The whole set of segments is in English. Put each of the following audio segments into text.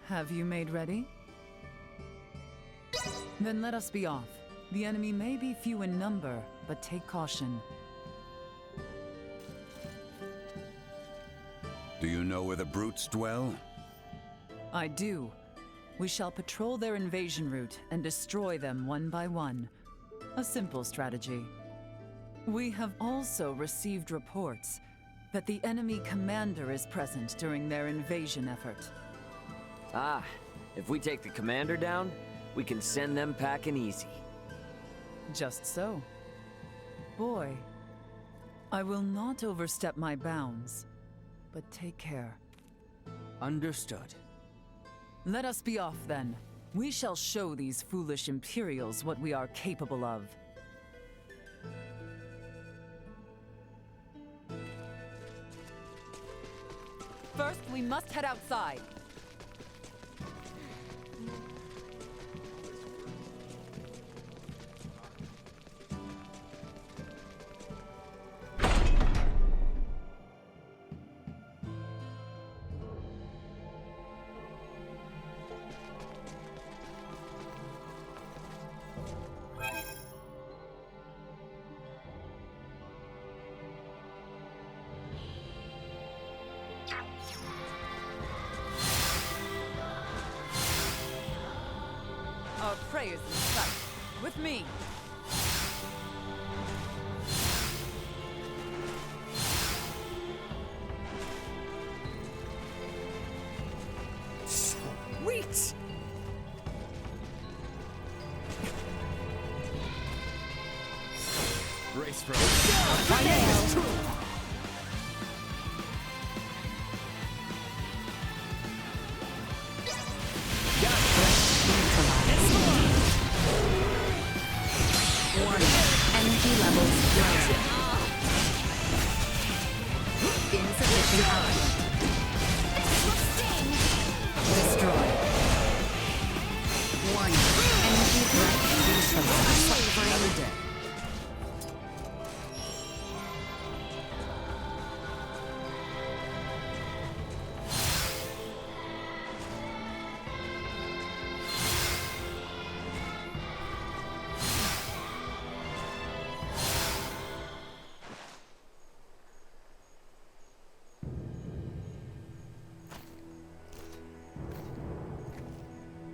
Have you made ready? Then let us be off. The enemy may be few in number, but take caution. Do you know where the brutes dwell? I do. We shall patrol their invasion route and destroy them one by one. A simple strategy. We have also received reports that the enemy commander is present during their invasion effort. Ah, if we take the commander down, we can send them packing easy. Just so. Boy, I will not overstep my bounds, but take care. Understood. Let us be off then. We shall show these foolish Imperials what we are capable of. First, we must head outside. Our prey is in sight. With me. Sweet! Brace for my name is true! Energy levels low. Insufficient output. Destroy. Warning. Energy threat neutralized. For another day.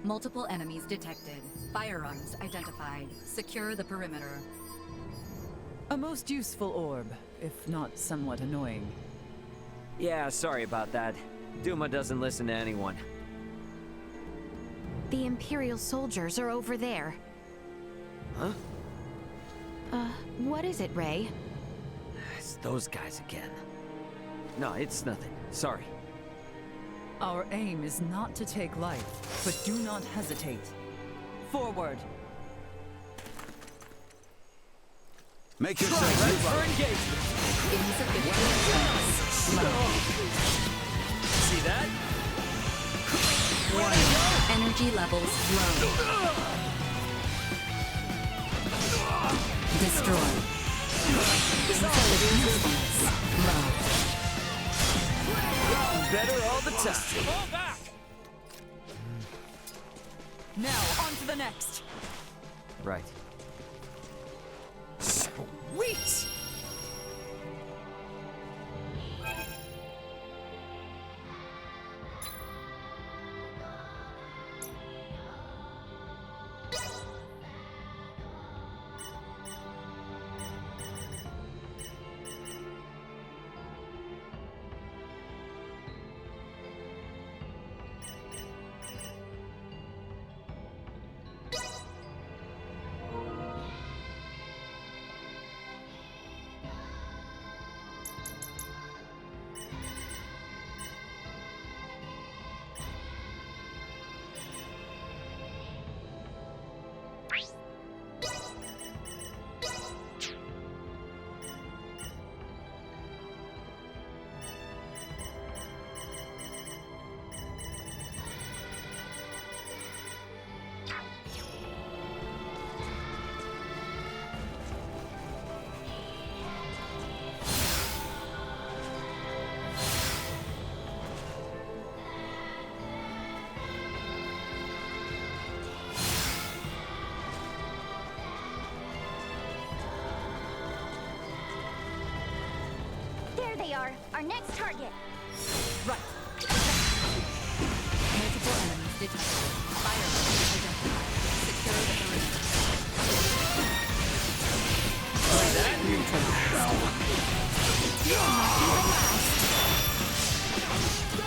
Multiple enemies detected. Firearms identified. Secure the perimeter. A most useful orb, if not somewhat annoying. Yeah, sorry about that. Duma doesn't listen to anyone. The Imperial soldiers are over there. Huh? What is it, Ray? It's those guys again. No, it's nothing. Sorry. Our aim is not to take life, but do not hesitate. Forward! Make yourself Ready for engagement! See that? Energy levels low. Destroy. Insufficient response. Low. Better all the time. Fall back! Now, on to the next! Right. Sweet! they are. Our next target. Right. Multiple enemies detected. Fire identified. Secure the perimeter.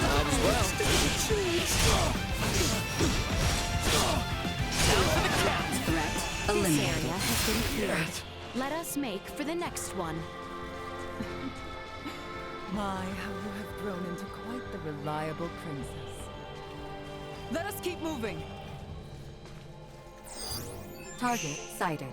Might as well. Threat eliminated. This area has been cleared. Let us make for the next one. My, how you have grown into quite the reliable princess. Let us keep moving. Target sighted.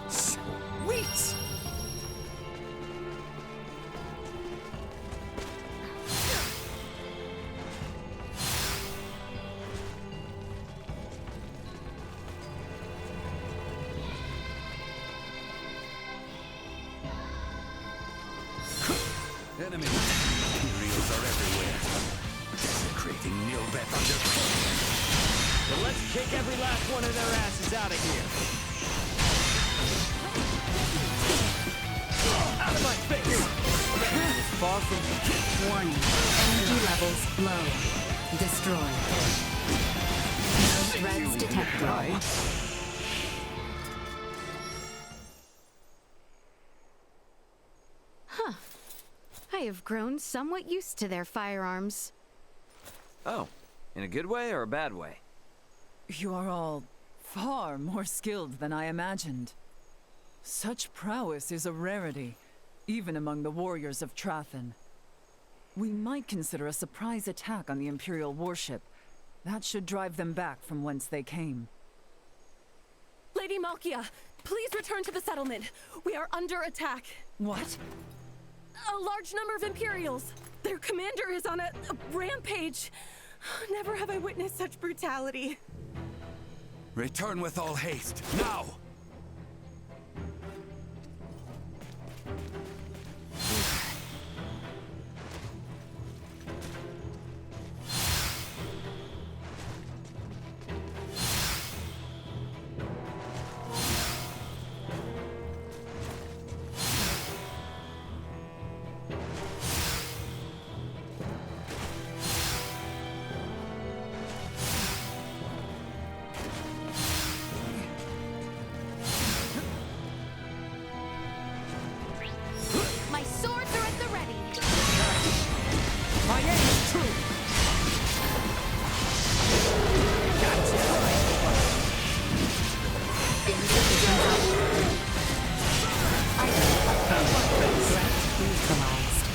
Sweet! Enemy Imperials are everywhere. Desecrating Nilbeth underfoot. Then let's kick every last one of their asses out of here. Out of my face! It's far from Warning. Energy levels low. Destroy. No threats detected. Huh. I have grown somewhat used to their firearms. Oh, in a good way or a bad way? You are all far more skilled than I imagined. Such prowess is a rarity, even among the warriors of Trathen. We might consider a surprise attack on the Imperial warship. That should drive them back from whence they came. Lady Malkia, please return to the settlement. We are under attack. What? A large number of Imperials. Their commander is on a rampage. Never have I witnessed such brutality. Return with all haste, now! My swords are at the ready. My aim is true! Threat neutralized.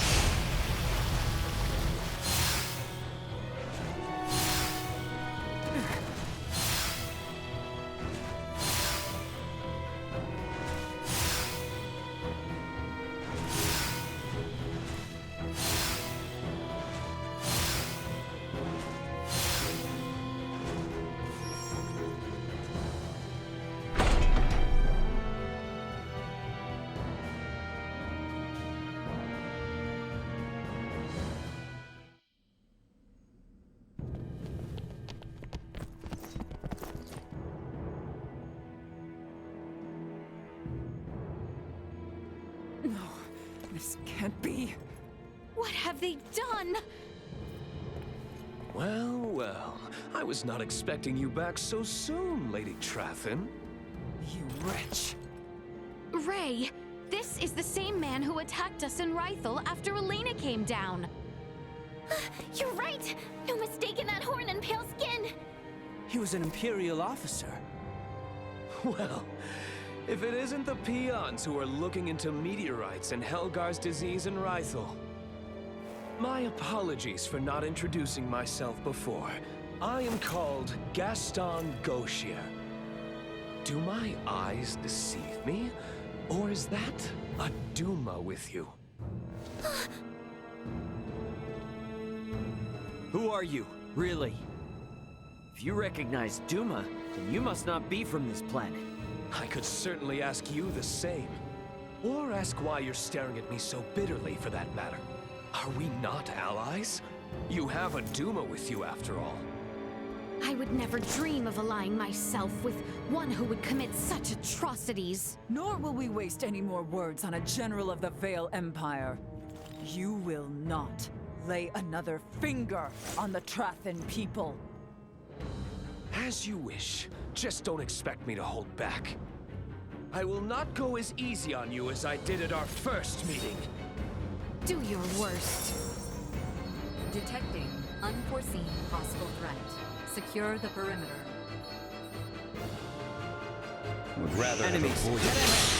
No, this can't be. What have they done? Well, well. I was not expecting you back so soon, Lady Trathen. You wretch. Ray, this is the same man who attacked us in Rythel after Elena came down. You're right. No mistaking that horn and pale skin. He was an Imperial officer. Well, if it isn't the peons who are looking into meteorites and Helgar's disease in Rythel. My apologies for not introducing myself before. I am called Gaston Gauchier. Do my eyes deceive me? Or is that a Duma with you? Who are you, really? If you recognize Duma, then you must not be from this planet. I could certainly ask you the same. Or ask why you're staring at me so bitterly, for that matter. Are we not allies? You have a Duma with you, after all. I would never dream of allying myself with one who would commit such atrocities. Nor will we waste any more words on a general of the Vale Empire. You will not lay another finger on the Trathan people. As you wish. Just don't expect me to hold back. I will not go as easy on you as I did at our first meeting. Do your worst. Detecting unforeseen hostile threat. Secure the perimeter. Would rather Enemies. have avoided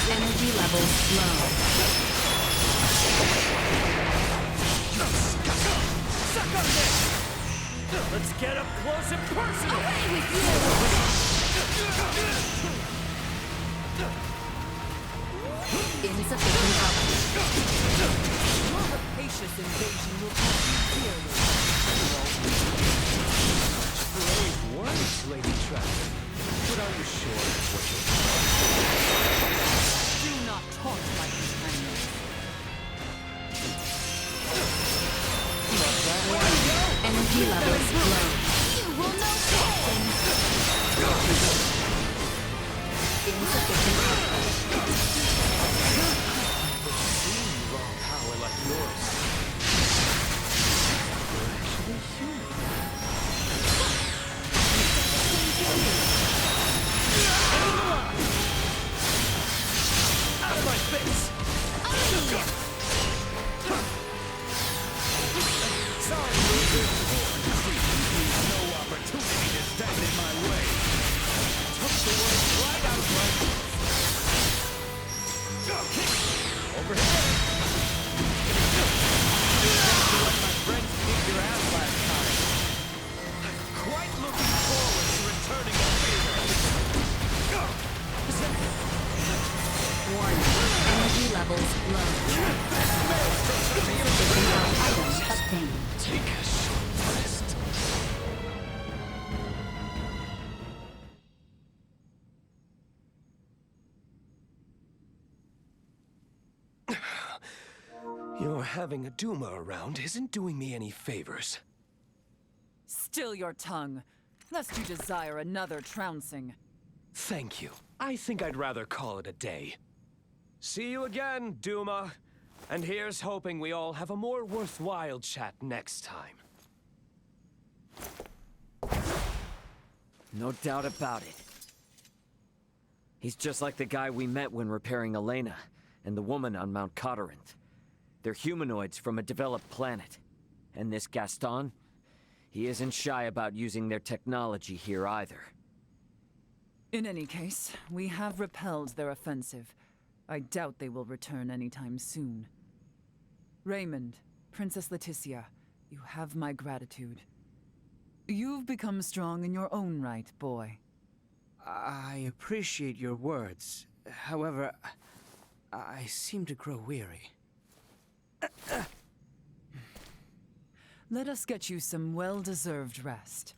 Energy levels low. Suck on this! Let's get up close and personal! Away with you! Insufficient output. Your rapacious invasion will cost you dearly. Brave words, Lady Trathan. But are you sure that's what you're Do not talk like kindness. Energy levels low. You will know pain! Insufficient output. seeing raw power like yours? You're actually human. Out of my face! Sorry, loser. No opportunity to stand in my way. Took the words right out of my mouth. Over here. Let my friends kick your ass last time. I'm quite looking forward to returning the favor. Warning. Energy levels low. Items obtained. Take a short rest. Your having a Duma around isn't doing me any favors. Still your tongue, lest you desire another trouncing. Thank you. I think I'd rather call it a day. See you again, Duma. And here's hoping we all have a more worthwhile chat next time. No doubt about it. He's just like the guy we met when repairing Elena, and the woman on Mount Cotarant. They're humanoids from a developed planet. And this Gaston? He isn't shy about using their technology here either. In any case, we have repelled their offensive. I doubt they will return anytime soon. Raymond, Princess Leticia, you have my gratitude. You've become strong in your own right, boy. I appreciate your words. However, I seem to grow weary. Let us get you some well-deserved rest.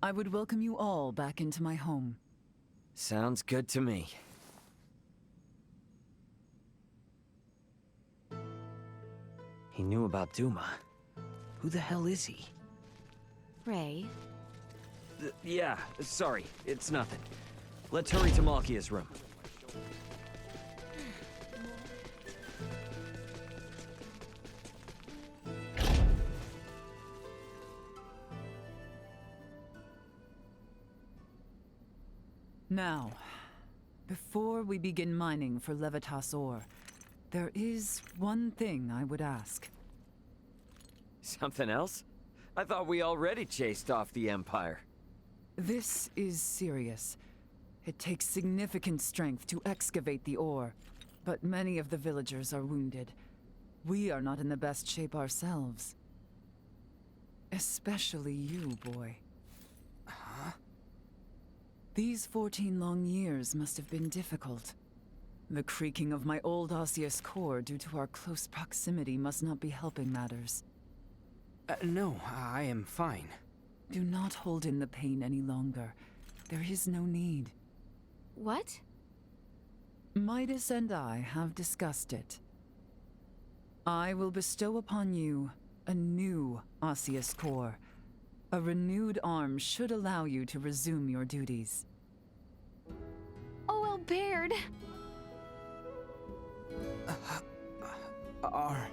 I would welcome you all back into my home. Sounds good to me. He knew about Duma. Who the hell is he? Ray, Yeah, sorry, it's nothing. Let's hurry to Malkia's room. Now, before we begin mining for Levitas ore, there is one thing I would ask. Something else? I thought we already chased off the Empire. This is serious. It takes significant strength to excavate the ore, but many of the villagers are wounded. We are not in the best shape ourselves. Especially you, boy. These 14 long years must have been difficult. The creaking of my old osseous core due to our close proximity must not be helping matters. No, I am fine. Do not hold in the pain any longer. There is no need. What? Midas and I have discussed it. I will bestow upon you a new osseous core. A renewed arm should allow you to resume your duties. Oh, Baird. Are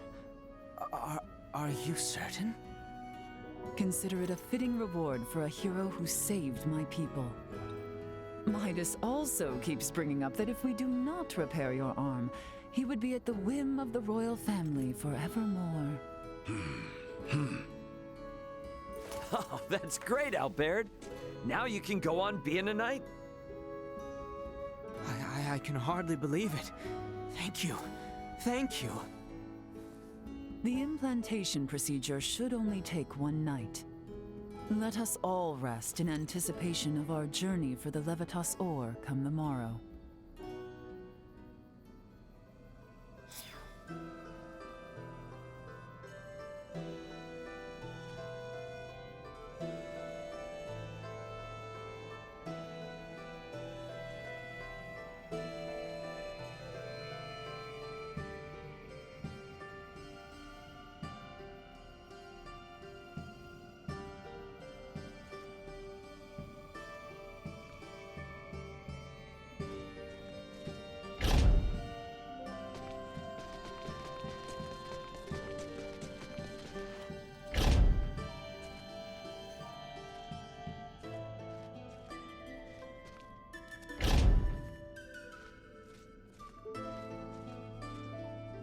you certain? Consider it a fitting reward for a hero who saved my people. Midas also keeps bringing up that if we do not repair your arm, he would be at the whim of the royal family forevermore. Oh, that's great, Albert. Now you can go on being a knight. I can hardly believe it. Thank you. Thank you. The implantation procedure should only take one night. Let us all rest in anticipation of our journey for the Levitas ore come the morrow.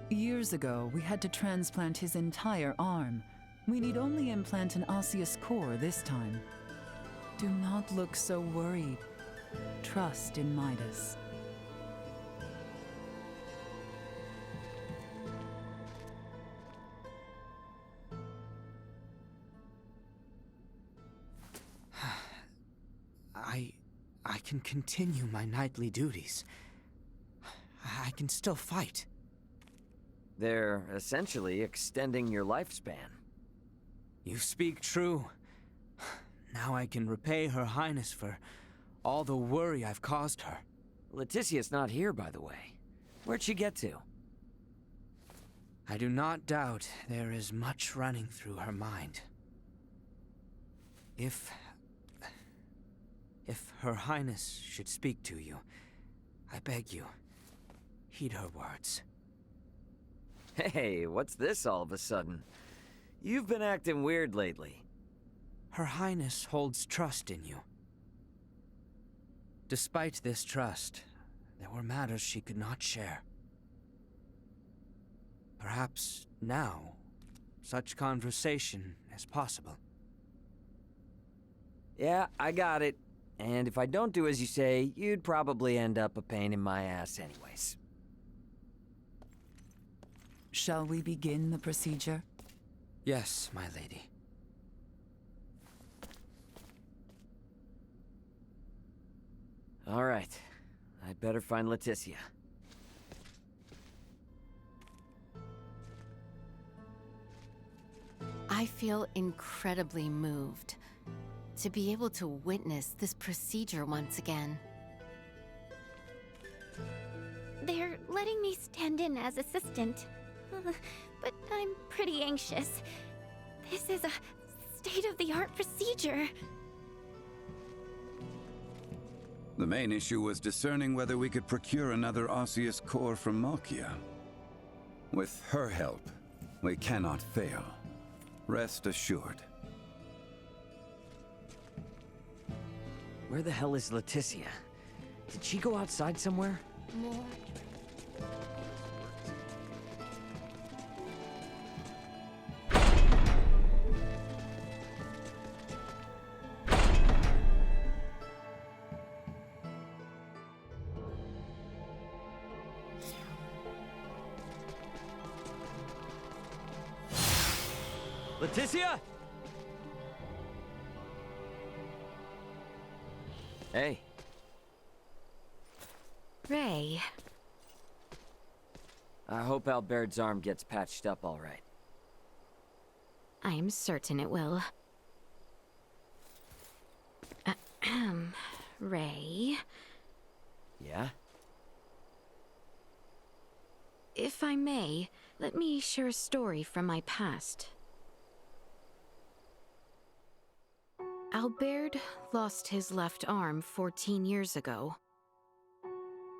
Years ago, we had to transplant his entire arm. We need only implant an osseous core this time. Do not look so worried. Trust in Midas. I can continue my knightly duties. I can still fight. They're essentially extending your lifespan. You speak true. Now I can repay Her Highness for all the worry I've caused her. Leticia's not here, by the way. Where'd she get to? I do not doubt there is much running through her mind. If Her Highness should speak to you, I beg you, heed her words. Hey, what's this all of a sudden? You've been acting weird lately. Her Highness holds trust in you. Despite this trust, there were matters she could not share. Perhaps now, such conversation is possible. Yeah, I got it. And if I don't do as you say, you'd probably end up a pain in my ass anyways. Shall we begin the procedure? Yes, my lady. All right. I'd better find Leticia. I feel incredibly moved to be able to witness this procedure once again. They're letting me stand in as assistant. But I'm pretty anxious. This is a state-of-the-art procedure. The main issue was discerning whether we could procure another osseous core from Malkia. With her help, we cannot fail. Rest assured. Where the hell is Leticia? Did she go outside somewhere? More. Leticia? Hey, Ray. I hope Albert's arm gets patched up all right. I am certain it will. Ray. Yeah? If I may, let me share a story from my past. Albert lost his left arm 14 years ago.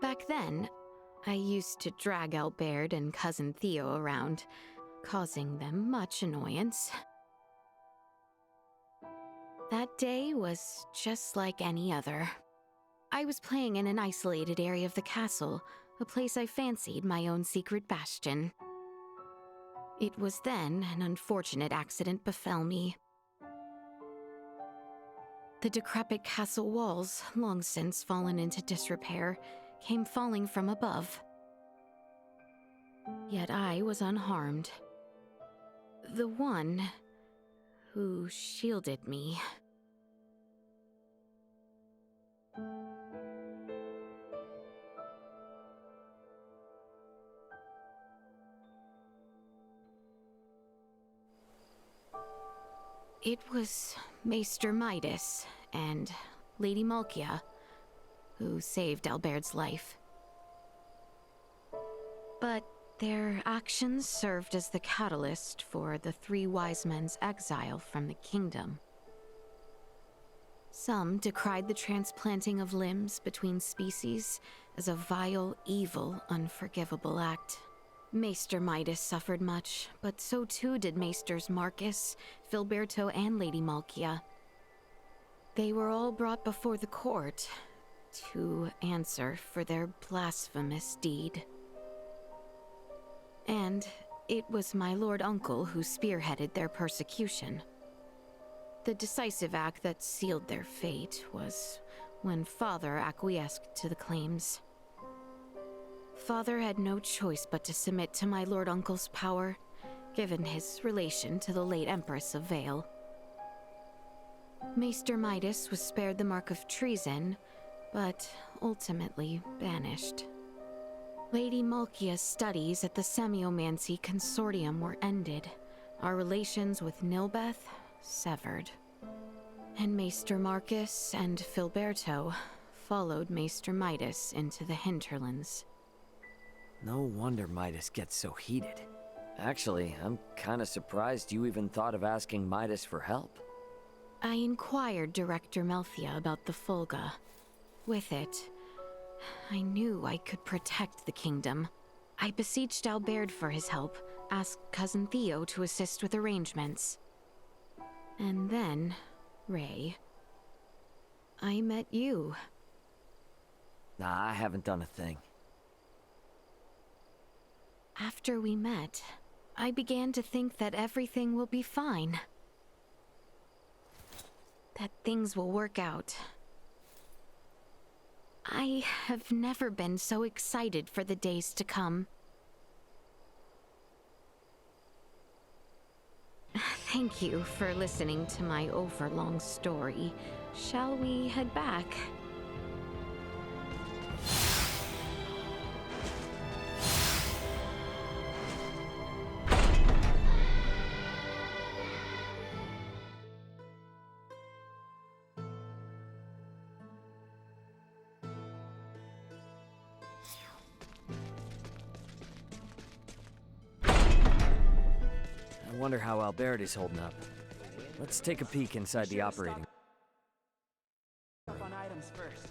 Back then, I used to drag Albert and Cousin Theo around, causing them much annoyance. That day was just like any other. I was playing in an isolated area of the castle, a place I fancied my own secret bastion. It was then an unfortunate accident befell me. The decrepit castle walls, long since fallen into disrepair, came falling from above. Yet I was unharmed. The one who shielded me. It was Maester Midas and Lady Malkia who saved Albert's life. But their actions served as the catalyst for the three wise men's exile from the kingdom. Some decried the transplanting of limbs between species as a vile, evil, unforgivable act. Maester Midas suffered much, but so too did Maesters Marcus, Filberto, and Lady Malkia. They were all brought before the court to answer for their blasphemous deed. And it was my Lord Uncle who spearheaded their persecution. The decisive act that sealed their fate was when Father acquiesced to the claims. Father had no choice but to submit to my Lord Uncle's power, given his relation to the late Empress of Vale. Maester Midas was spared the mark of treason, but ultimately banished. Lady Malkia's studies at the Semiomancy Consortium were ended, our relations with Nilbeth severed. And Maester Marcus and Filberto followed Maester Midas into the hinterlands. No wonder Midas gets so heated. Actually, I'm kinda surprised you even thought of asking Midas for help. I inquired Director Melthia about the Fulga. With it, I knew I could protect the kingdom. I beseeched Albert for his help, asked Cousin Theo to assist with arrangements. And then, Ray, I met you. Nah, I haven't done a thing. After we met, I began to think that everything will be fine. That things will work out. I have never been so excited for the days to come. Thank you for listening to my overlong story. Shall we head back? I wonder how Albert is holding up. Let's take a peek inside the operating. On items first.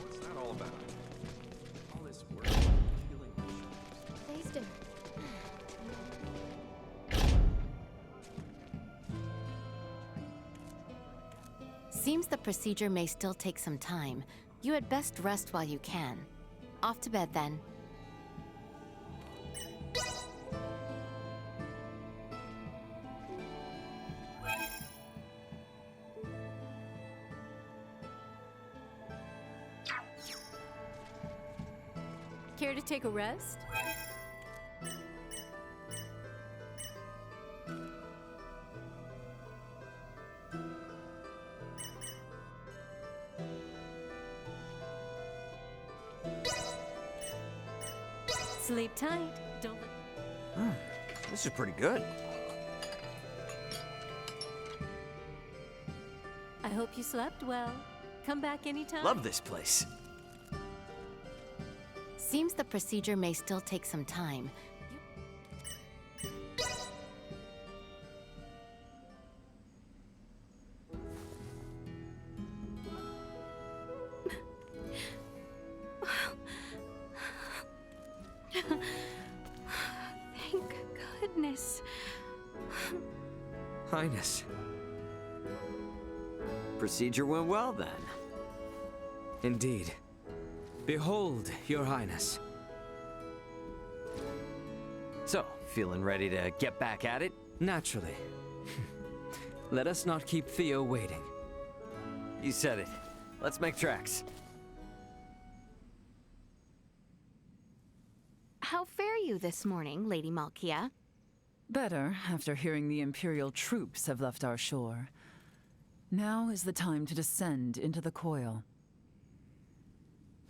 What's that all about? All this work, healing my shoulders. Placed him. Seems the procedure may still take some time. You had best rest while you can. Off to bed, then. Care to take a rest? Sleep tight. Don't. This is pretty good. I hope you slept well. Come back anytime. Love this place. Seems the procedure may still take some time. Thank goodness. Highness. Procedure went well then. Indeed. Behold, Your Highness. So, feeling ready to get back at it? Naturally. Let us not keep Theo waiting. You said it. Let's make tracks. How fare you this morning, Lady Malkia? Better after hearing the Imperial troops have left our shore. Now is the time to descend into the coil.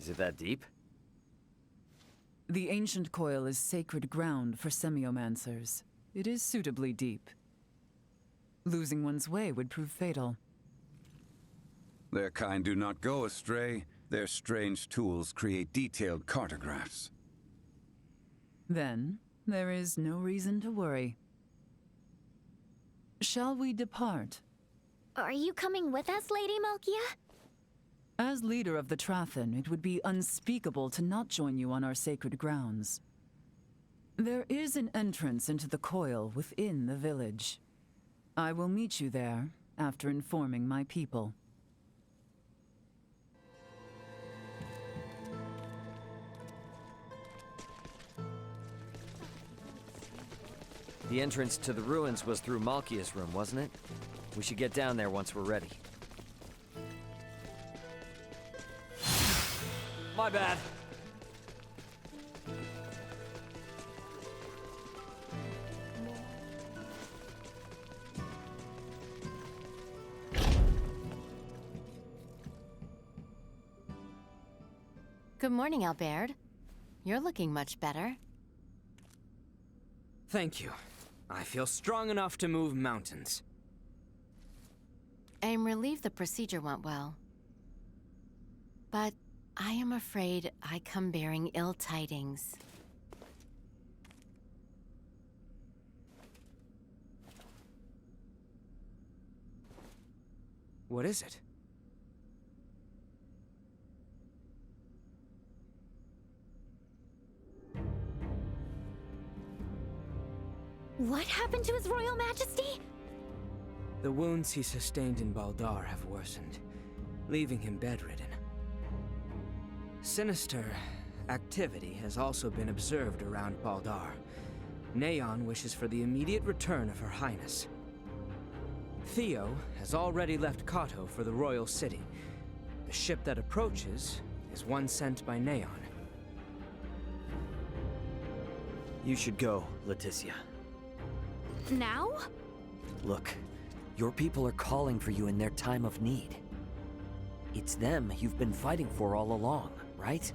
Is it that deep? The ancient coil is sacred ground for semiomancers. It is suitably deep. Losing one's way would prove fatal. Their kind do not go astray. Their strange tools create detailed cartographs. Then, there is no reason to worry. Shall we depart? Are you coming with us, Lady Malkia? As leader of the Trathen, it would be unspeakable to not join you on our sacred grounds. There is an entrance into the coil within the village. I will meet you there after informing my people. The entrance to the ruins was through Malkia's room, wasn't it? We should get down there once we're ready. My bad. Good morning, Albert. You're looking much better. Thank you. I feel strong enough to move mountains. I am relieved the procedure went well. But I am afraid I come bearing ill tidings. What is it? What happened to His Royal Majesty? The wounds he sustained in Baldar have worsened, leaving him bedridden. Sinister activity has also been observed around Baldar. Neon wishes for the immediate return of Her Highness. Theo has already left Kato for the royal city. The ship that approaches is one sent by Neon. You should go, Leticia. Now? Look, your people are calling for you in their time of need. It's them you've been fighting for all along, right?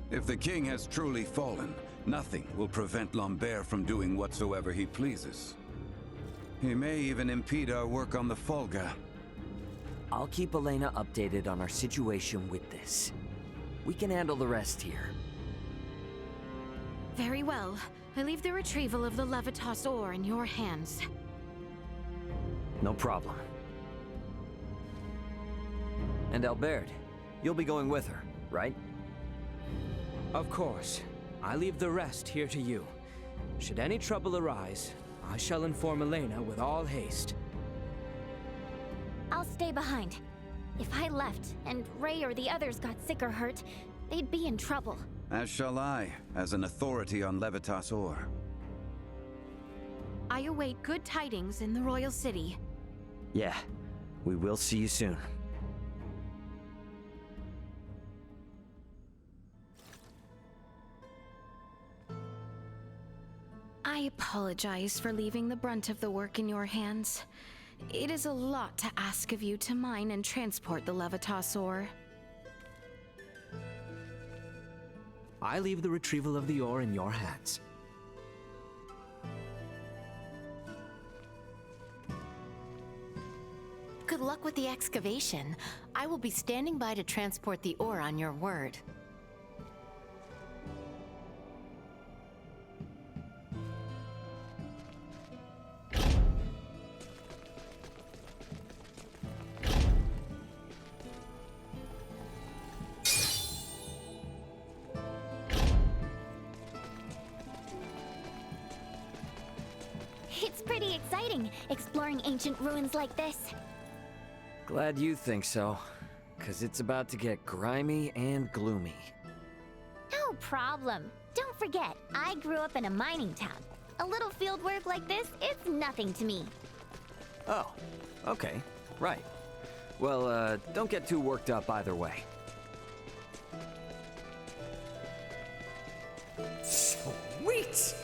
If the king has truly fallen, nothing will prevent Lambert from doing whatsoever he pleases. He may even impede our work on the Folga. I'll keep Elena updated on our situation with this. We can handle the rest here. Very well. I leave the retrieval of the Levitas ore in your hands. No problem. And Albert, you'll be going with her, right? Of course. I leave the rest here to you. Should any trouble arise, I shall inform Elena with all haste. I'll stay behind. If I left, and Ray or the others got sick or hurt, they'd be in trouble. As shall I, as an authority on Levitas ore. I await good tidings in the royal city. Yeah, we will see you soon. I apologize for leaving the brunt of the work in your hands. It is a lot to ask of you to mine and transport the Levitas ore. I leave the retrieval of the ore in your hands. Good luck with the excavation. I will be standing by to transport the ore on your word. It's pretty exciting, exploring ancient ruins like this. Glad you think so, 'cause it's about to get grimy and gloomy. No problem. Don't forget, I grew up in a mining town. A little field work like this, it's nothing to me. Oh, okay, right. Well, don't get too worked up either way. Sweet!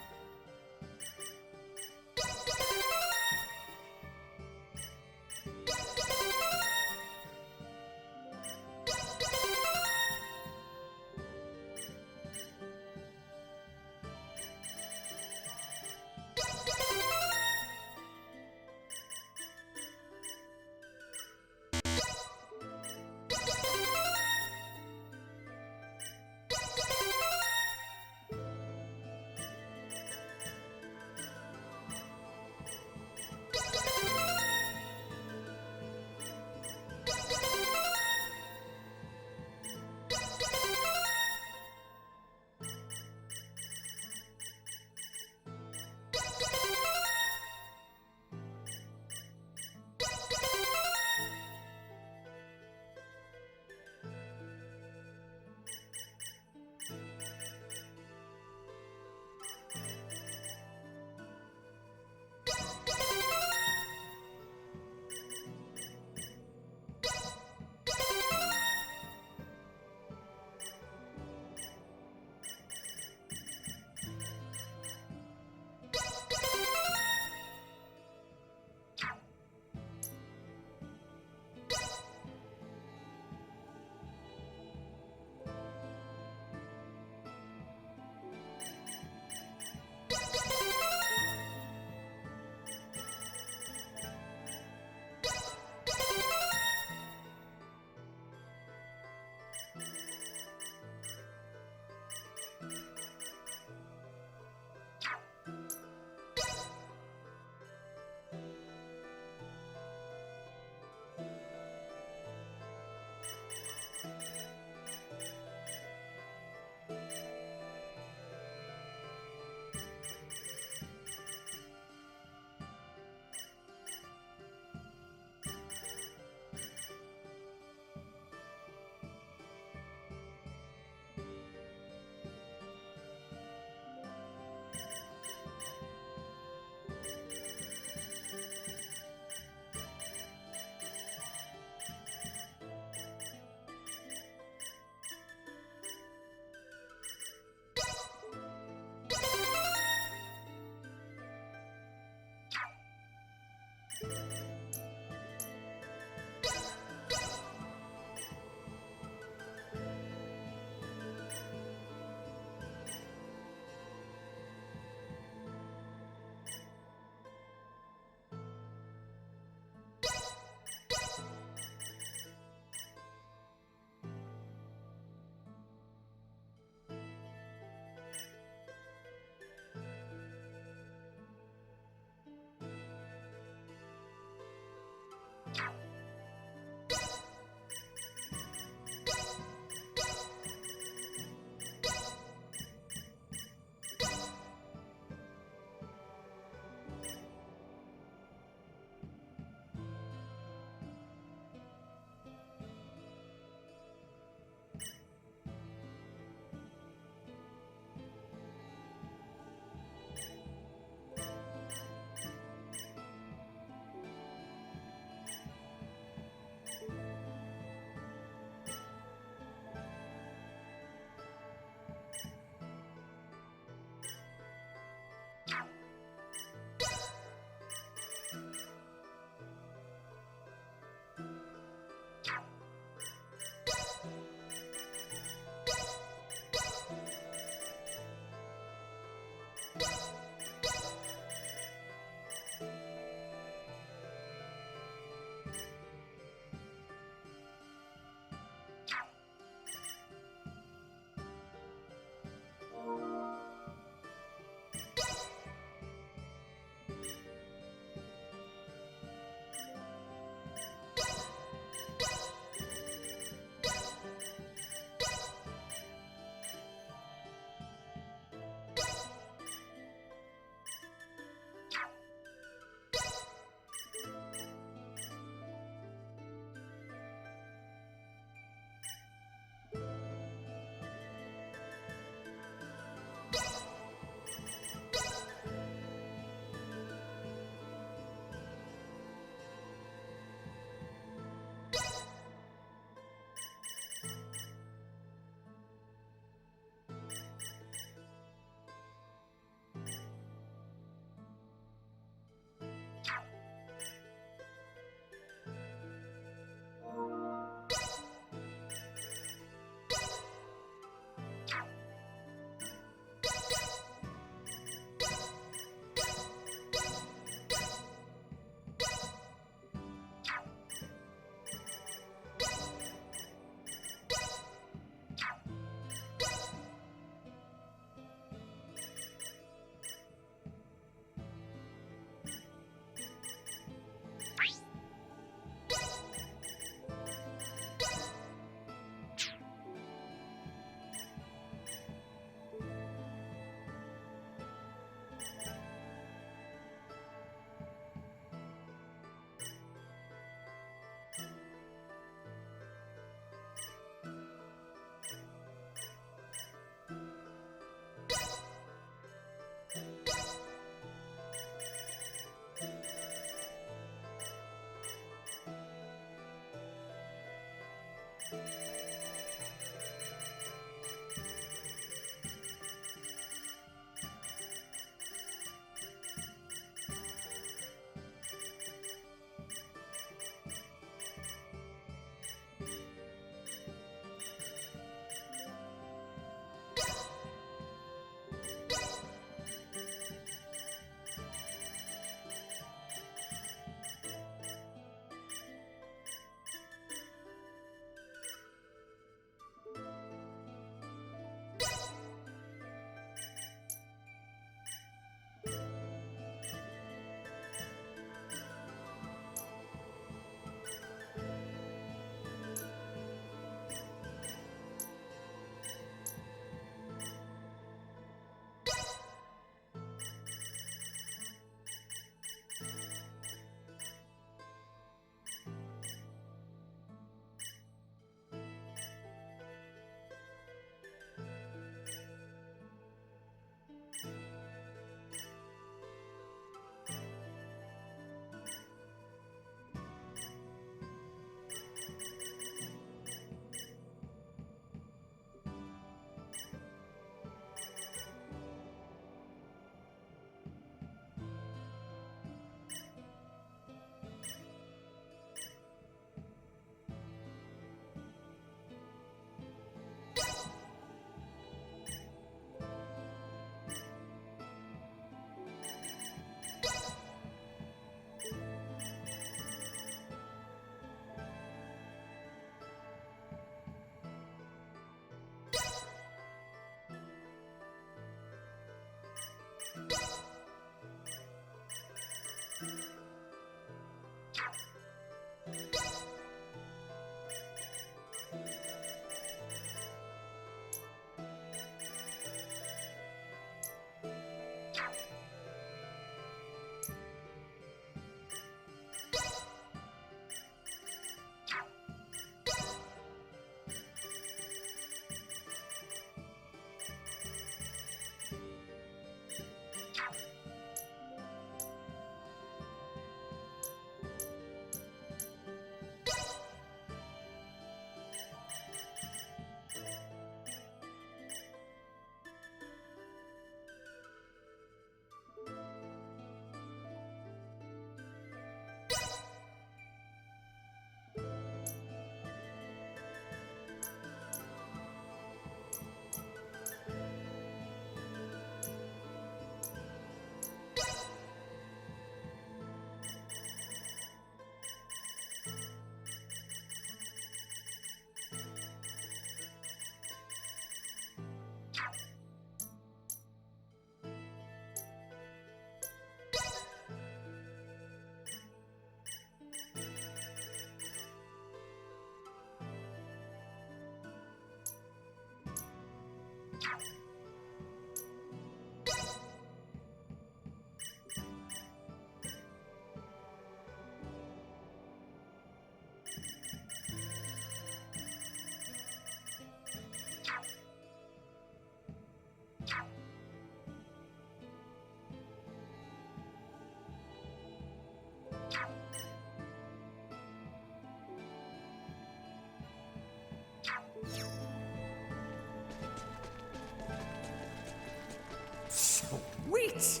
Sweet!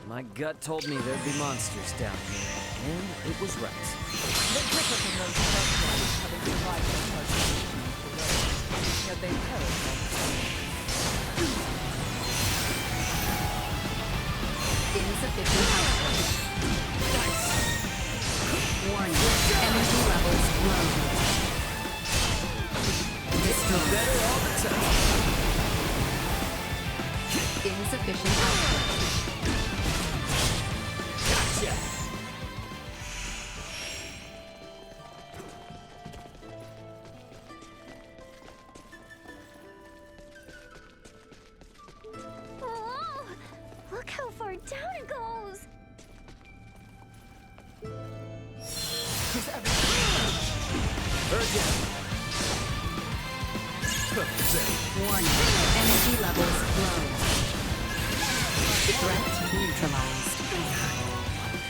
My gut told me there'd be monsters down here, and it was right. The Griffith and those Darklands having survived the persecution of the way, yet they perished all the same. Insufficient output. Warning. Energy levels low. Destroyed. Better all the time. Insufficient output. Gotcha! Oh, look how far down it goes. Urgent! Warning. Energy levels low. Threat neutralized.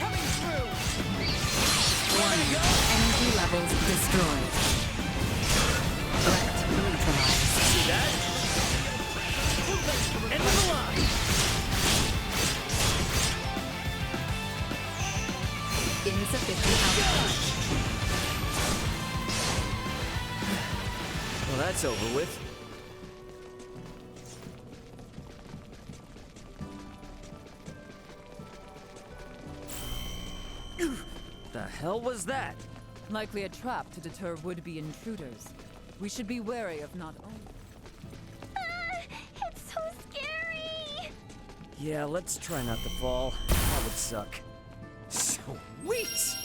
Coming through! Warning. Energy levels destroyed. Threat neutralized. See that? End of the line! Insufficient output. Well, that's over with. The hell was that? Likely a trap to deter would-be intruders. We should be wary of not only... It's so scary! Yeah, let's try not to fall. That would suck. Sweet!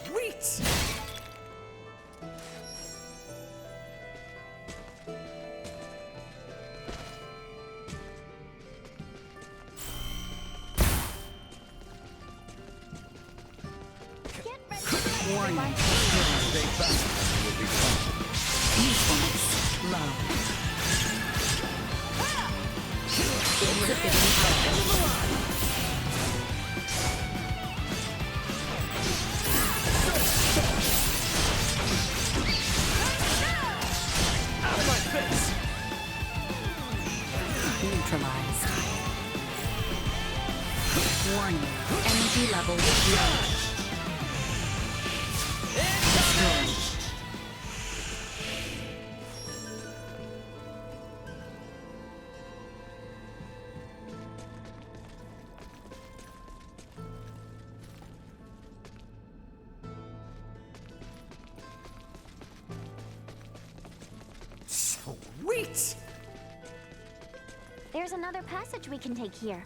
Sweet! Get ready for Warning. Stay back. You'll be fine. Usefulness low. Insufficient output. Out of my face! Neutralized. Warning. Energy levels low. Destroyed. Sweet! There's another passage we can take here.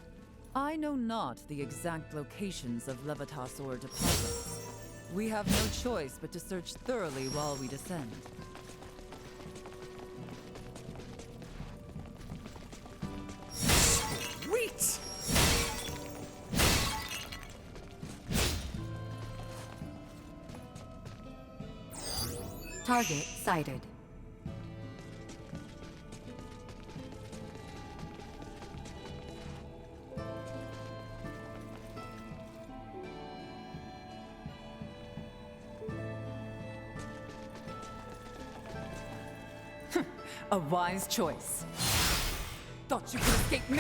I know not the exact locations of Levitasor deposits. We have no choice but to search thoroughly while we descend. Sweet! Target sighted. A wise choice. Thought you could escape me?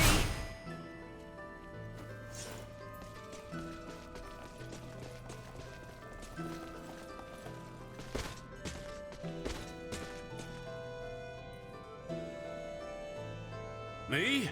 Me?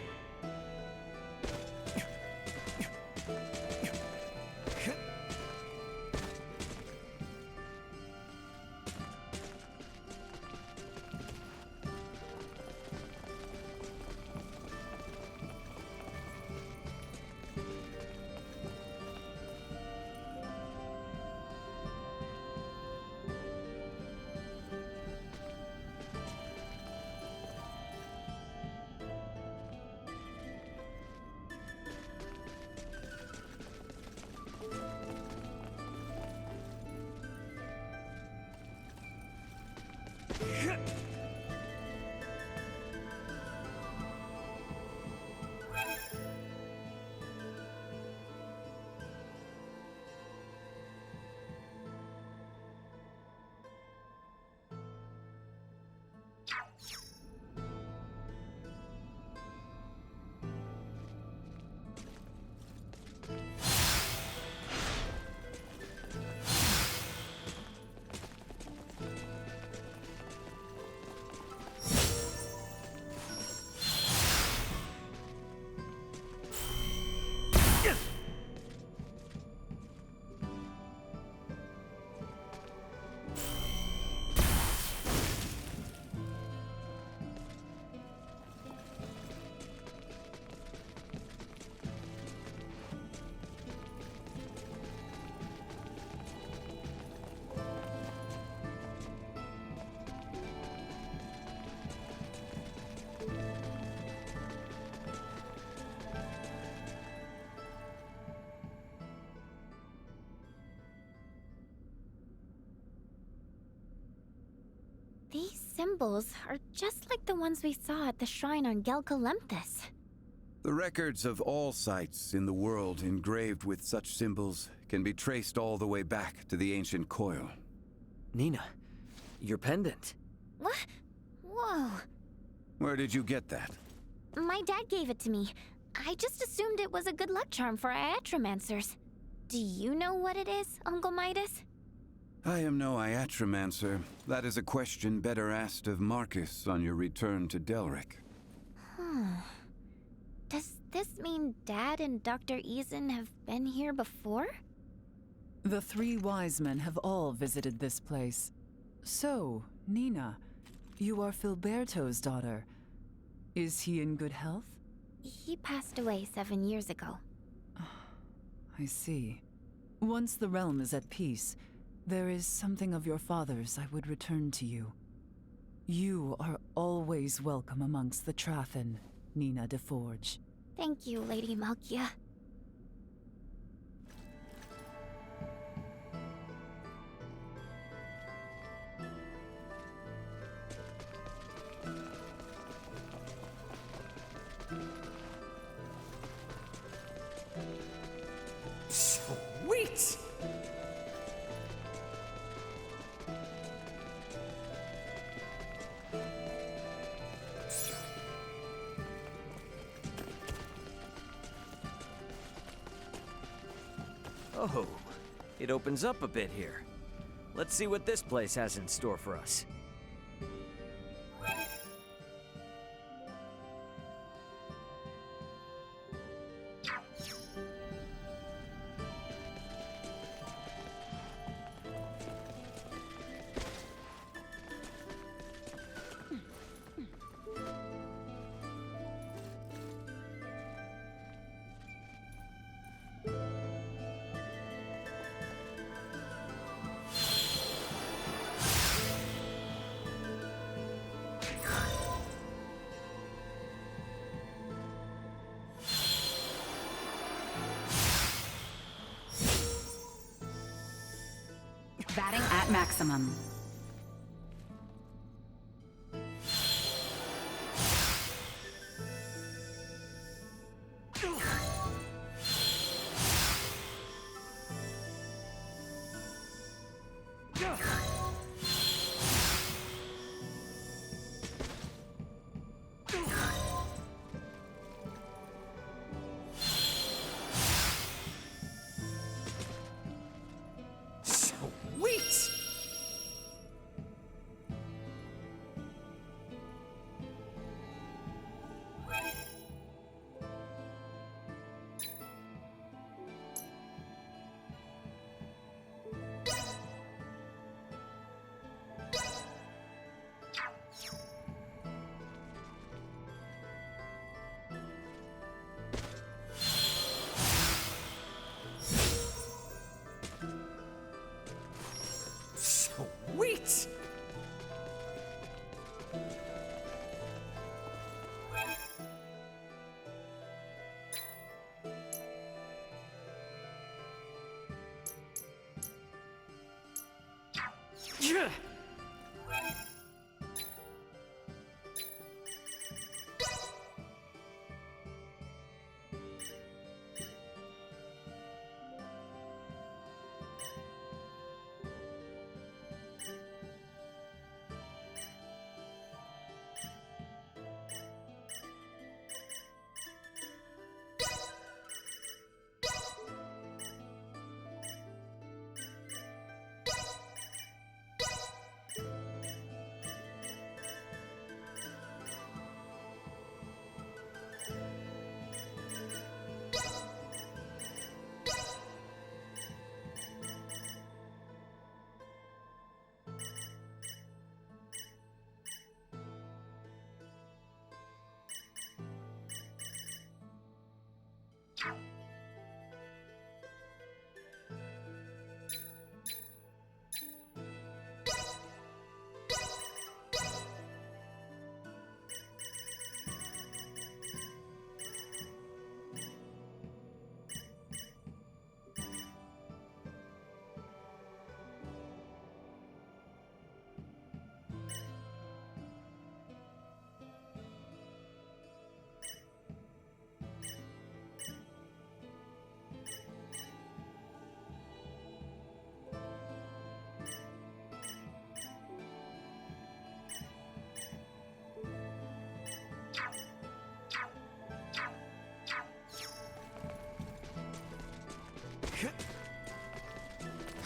symbols are just like the ones we saw at the shrine on Gelkalemthus. The records of all sites in the world engraved with such symbols can be traced all the way back to the ancient coil. Nina, your pendant. What? Whoa. Where did you get that? My dad gave it to me. I just assumed it was a good luck charm for iatromancers. Do you know what it is, Uncle Midas? I am no iatromancer. That is a question better asked of Marcus on your return to Delric. Does this mean Dad and Dr. Eason have been here before? The three wise men have all visited this place. So, Nina, you are Filberto's daughter. Is he in good health? He passed away 7 years ago. I see. Once the realm is at peace, there is something of your father's I would return to you. You are always welcome amongst the Trathen, Nina DeForge. Thank you, Lady Malkia. Sweet! Oh, it opens up a bit here. Let's see what this place has in store for us. Batting at maximum. Sweet! Sweet! Yeah.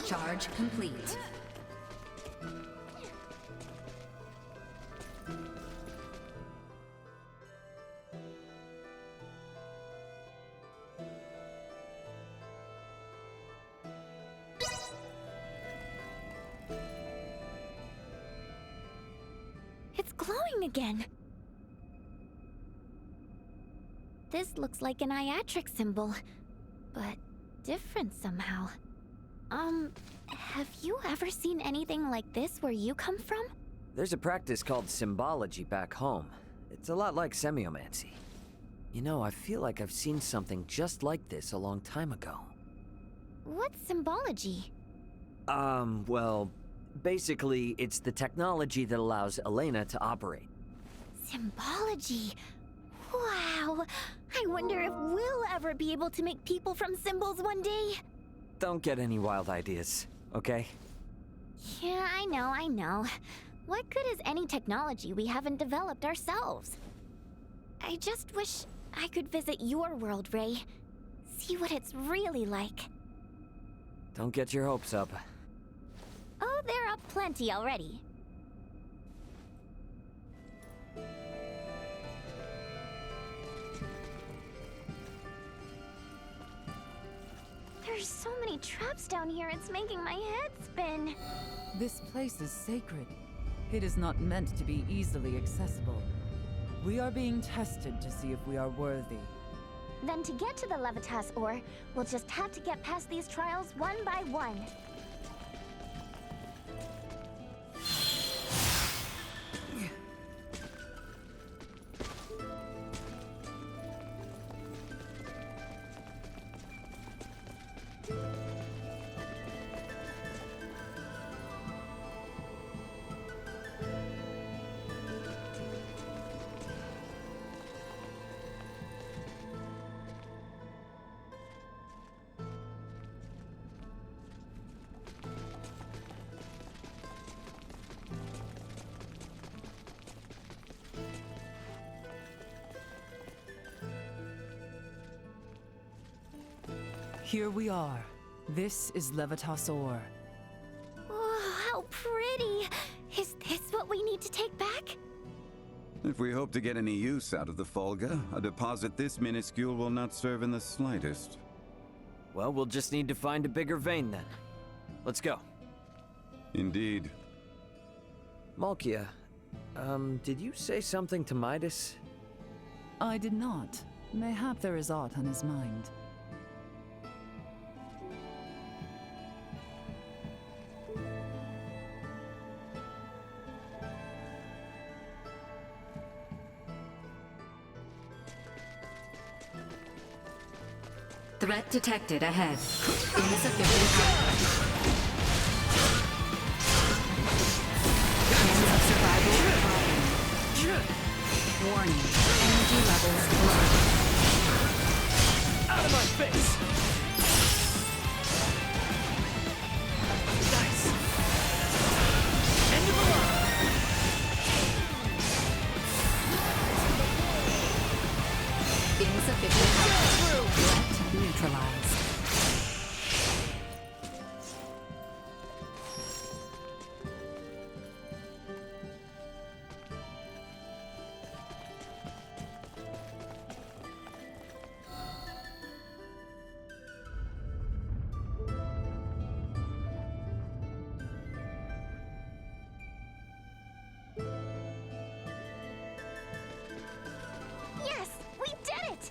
Charge complete. It's glowing again. This looks like an iatric symbol, but different somehow. Have you ever seen anything like this where you come from? There's a practice called symbology back home. It's a lot like semiomancy. You know, I feel like I've seen something just like this a long time ago. What's symbology? Well, basically, it's the technology that allows Elena to operate. Symbology? Wow! I wonder if we'll ever be able to make people from symbols one day. Don't get any wild ideas, okay? Yeah, I know. What good is any technology we haven't developed ourselves? I just wish I could visit your world, Ray. See what it's really like. Don't get your hopes up. Oh, they're up plenty already. There's so many traps down here, it's making my head spin. This place is sacred. It is not meant to be easily accessible. We are being tested to see if we are worthy. Then to get to the Levitas ore, we'll just have to get past these trials one by one. Here we are. This is Levitas ore. Oh, how pretty! Is this what we need to take back? If we hope to get any use out of the Folga, a deposit this minuscule will not serve in the slightest. Well, we'll just need to find a bigger vein then. Let's go. Indeed. Malkia, did you say something to Midas? I did not. Mayhap there is aught on his mind. Threat detected ahead. Insufficient output. Chance of survival required. Warning. Energy levels low. Out of my face! Nice! End of the line! Insufficient output. Threat neutralized. Yes! We did it!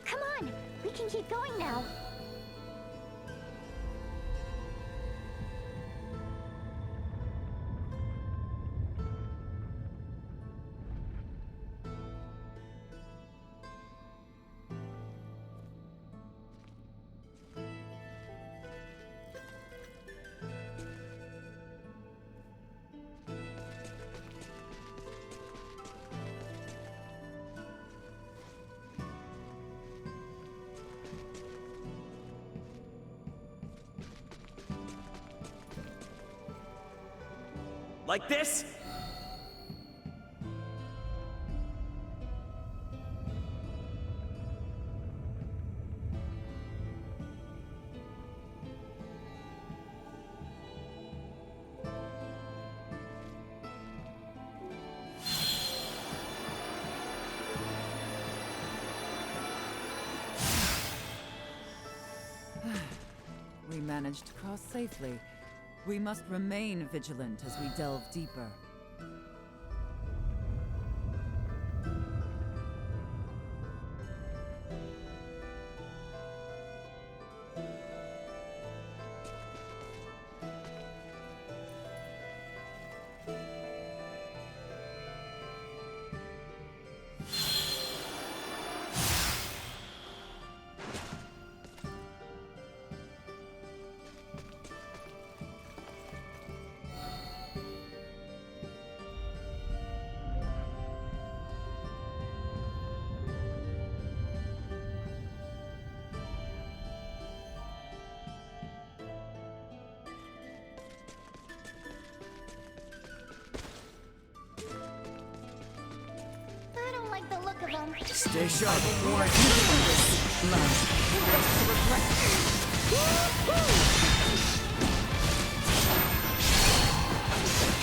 Come on! We can keep going now. Like this? managed to cross safely. We must remain vigilant as we delve deeper. I don't like the look of them. Stay sharp.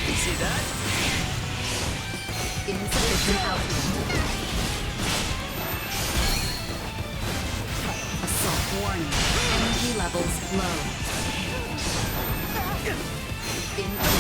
You see that? Insufficient output. Assault warning. Energy levels low. Destroyed.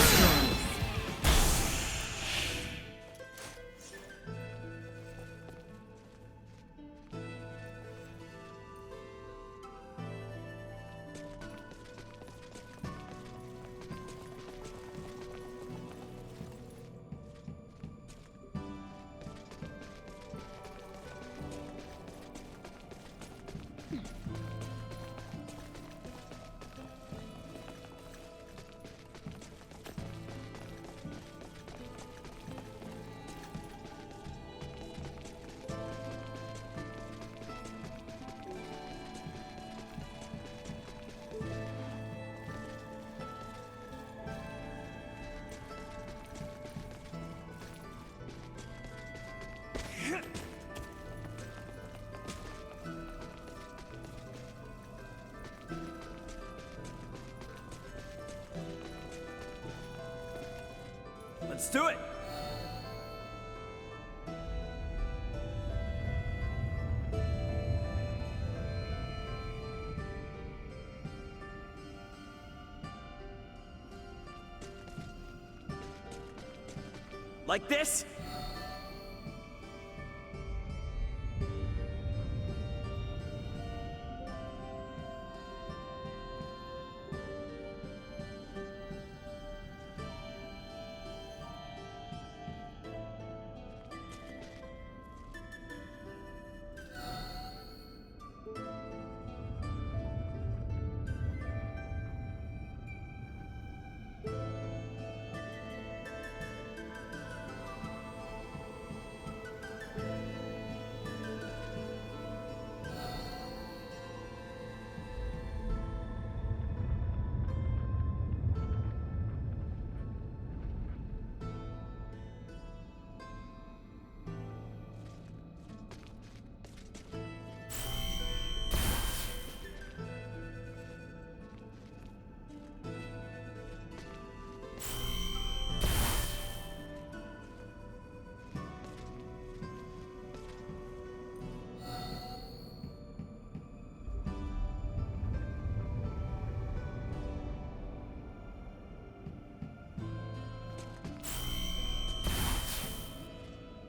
Let's do it! Like this?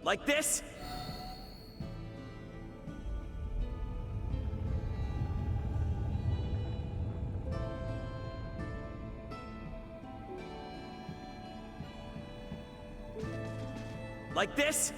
Like this? Like this?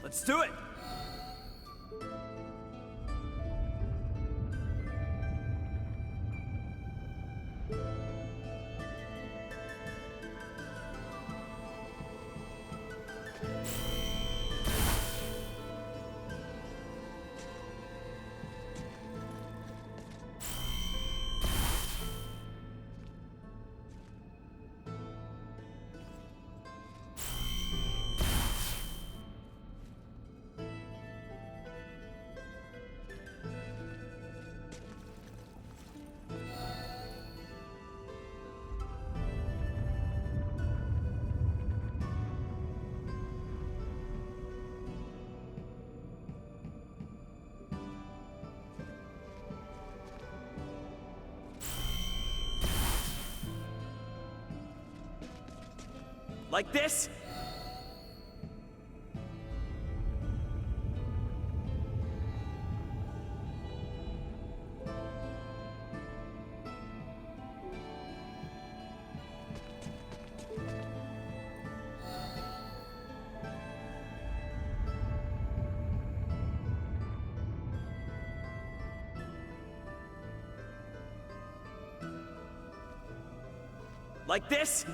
Let's do it! Like this? Like this?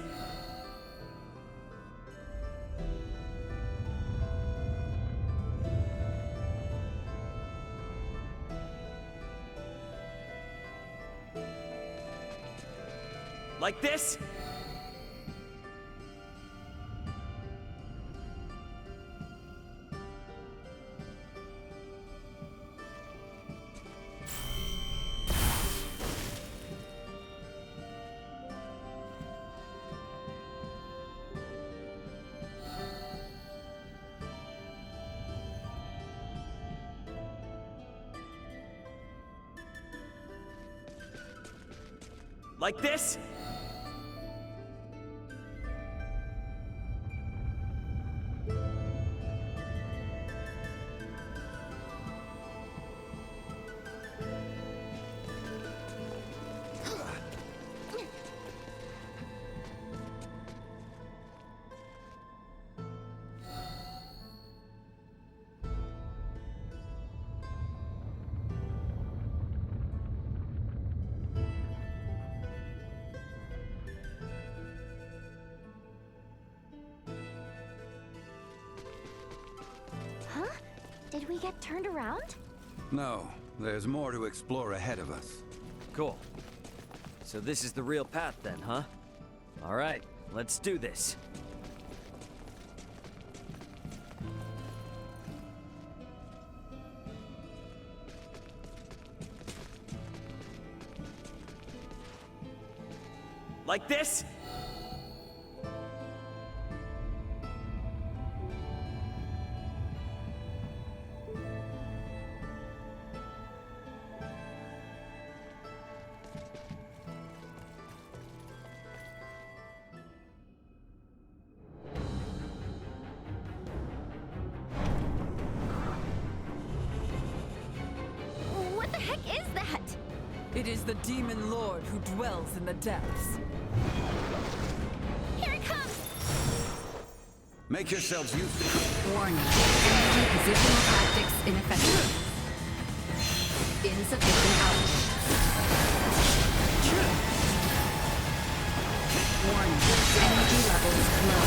Like this? Like this? Huh? Did we get turned around? No, there's more to explore ahead of us. Cool. So this is the real path then, huh? All right, let's do this. Like this? What the heck is that? It is the demon lord who dwells in the depths. Here it comes! Make yourselves useful. Warning. Energy positional tactics ineffective. Insufficient output. Warning. Energy levels low.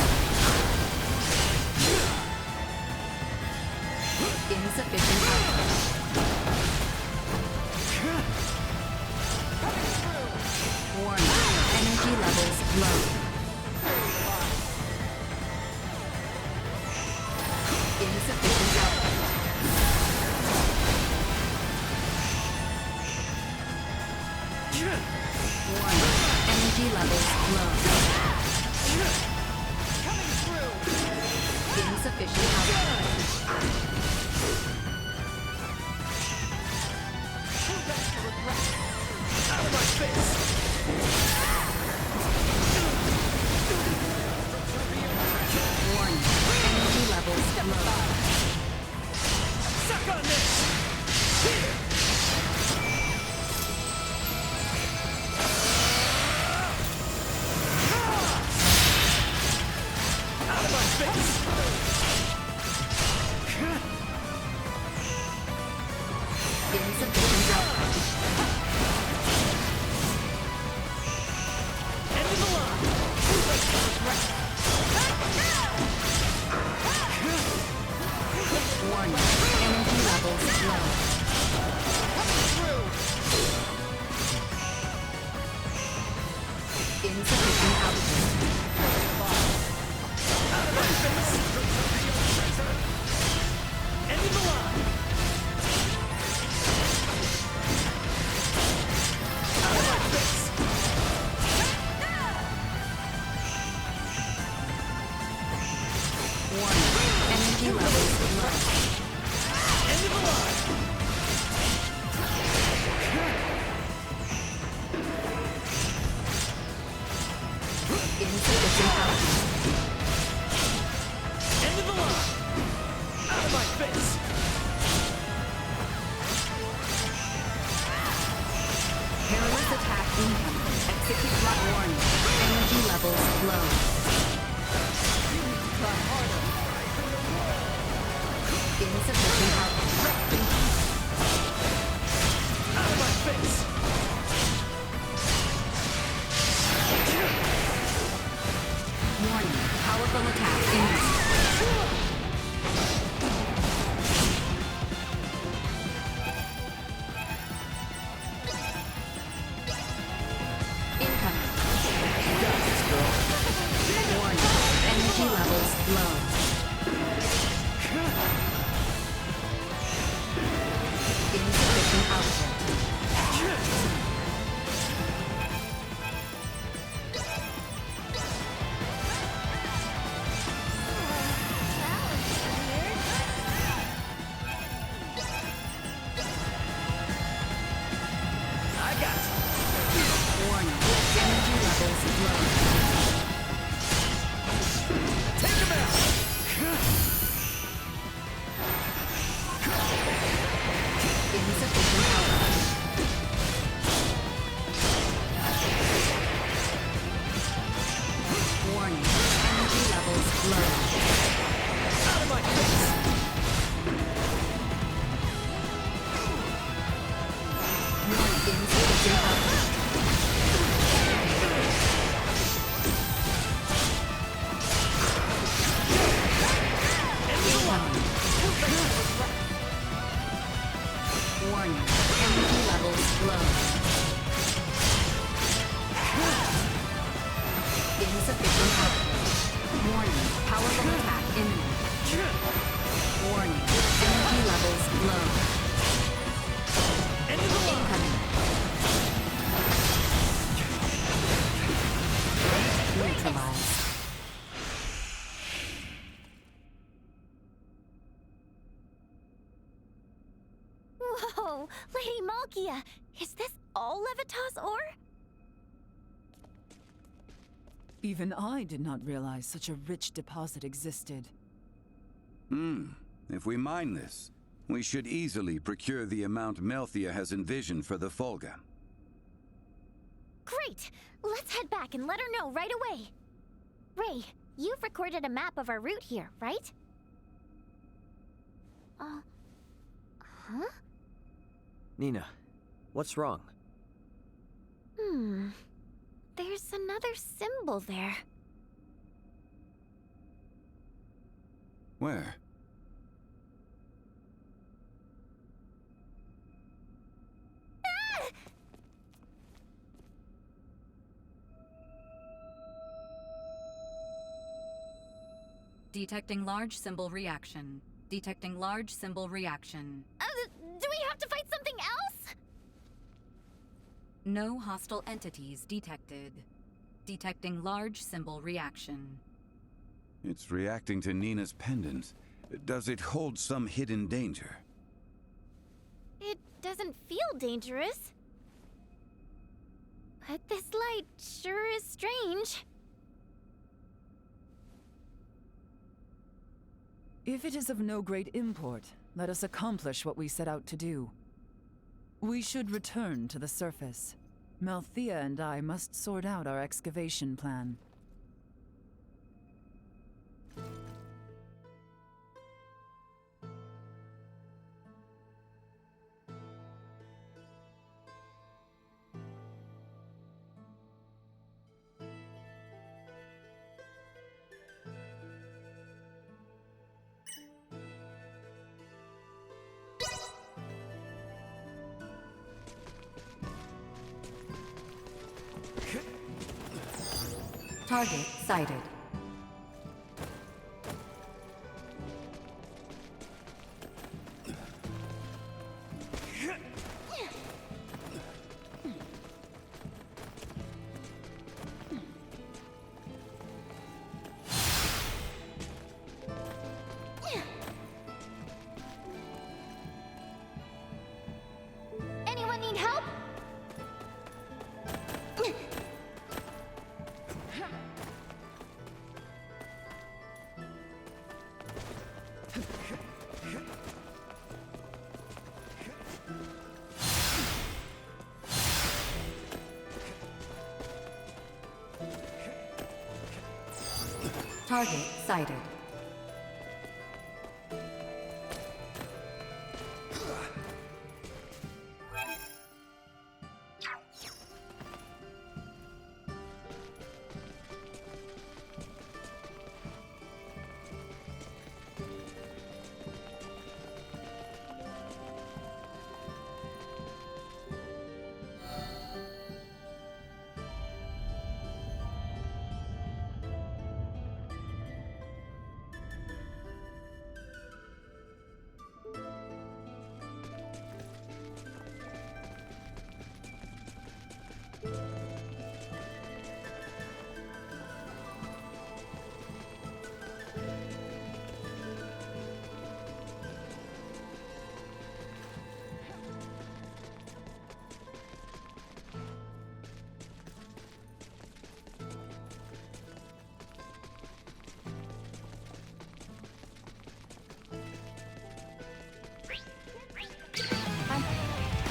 Insufficient output. Warning. Energy levels low. Insufficient output. Warning. Energy levels low. Insufficient output. Out of my face! Warning. Energy levels low. Suck on this! Out of my face! Insufficient output. End of the line! Warning. Energy levels low. Insufficient output. End of the line! Out of my face! Warning. Energy levels low. End of the line! Insufficient output. End of the line! Out of my face! Perilous attack incoming. Execute block warning. Energy levels low. Insufficient output. Out of my face! Warning. Powerful attack incoming. Incoming. Warning. Energy levels low. Insufficient output. I got you! Warning. Energy levels low. Take him out! Insufficient output. Warning. Energy levels low. Out of my face! Warning. Insufficient output. Incoming. Warning. Energy levels low. Insufficient output. Warning. Powerful attack imminent. Warning. Energy levels low. End of the line! Incoming. Neutralized. Whoa! Lady Malkia! Is this all Levitas ore? Even I did not realize such a rich deposit existed. If we mine this, we should easily procure the amount Melthia has envisioned for the Folga. Great! Let's head back and let her know right away. Ray, you've recorded a map of our route here, right? Huh? Nina, what's wrong? There's another symbol there. Where? Detecting large symbol reaction. Detecting large symbol reaction. Do we have to fight something else? No hostile entities detected. Detecting large symbol reaction. It's reacting to Nina's pendant. Does it hold some hidden danger? It doesn't feel dangerous. But this light sure is strange. If it is of no great import, let us accomplish what we set out to do. We should return to the surface. Melthia and I must sort out our excavation plan. Target sighted. Anyone need help? Target sighted.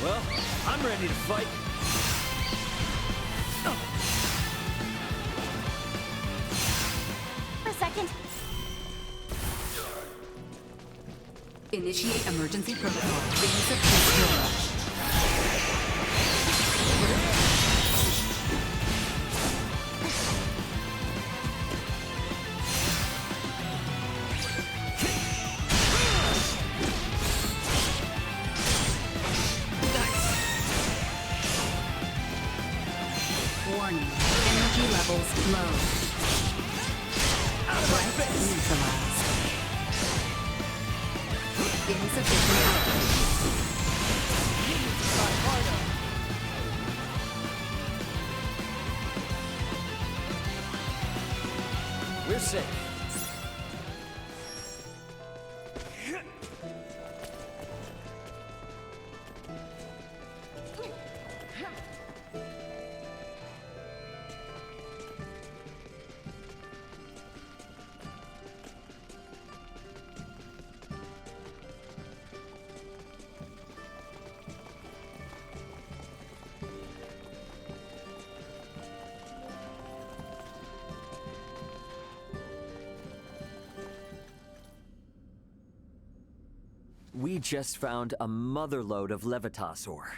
Well, I'm ready to fight. For a second. Initiate emergency protocol. Release of pistol. Warning. Energy levels low. Threat neutralized. Insufficient output. We're safe. We just found a motherlode of Levitas ore.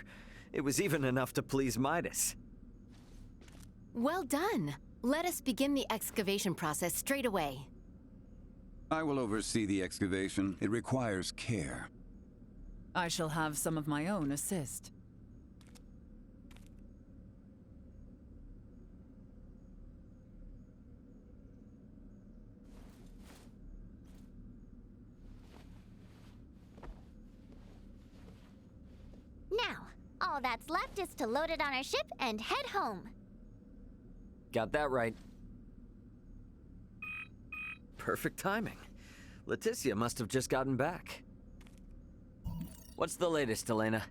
It was even enough to please Midas. Well done. Let us begin the excavation process straight away. I will oversee the excavation. It requires care. I shall have some of my own assist. Now, all that's left is to load it on our ship and head home. Got that right. Perfect timing. Leticia must have just gotten back. What's the latest, Elena?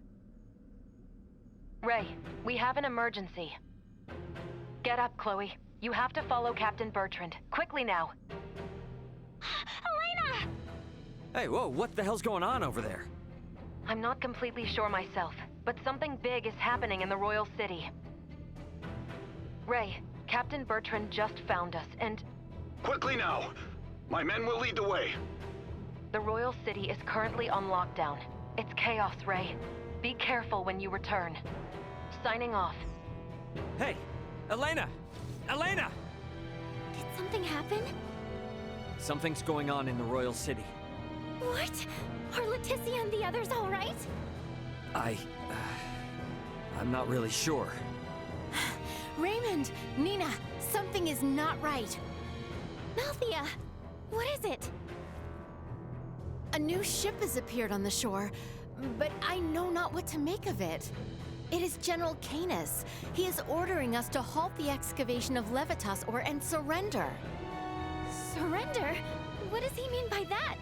Ray, we have an emergency. Get up, Chloe. You have to follow Captain Bertrand. Quickly now. Elena! Hey, whoa, what the hell's going on over there? I'm not completely sure myself, but something big is happening in the Royal City. Ray, Captain Bertrand just found us, and Quickly now! My men will lead the way. the Royal City is currently on lockdown. It's chaos, Ray. Be careful when you return. Signing off. Hey, Elena! Elena! Did something happen? Something's going on in the Royal City. What? Are Leticia and the others all right? I'm not really sure. Raymond! Nina! Something is not right! Malthea, what is it? A new ship has appeared on the shore, but I know not what to make of it. It is General Canis. He is ordering us to halt the excavation of Levitas and surrender. Surrender? What does he mean by that?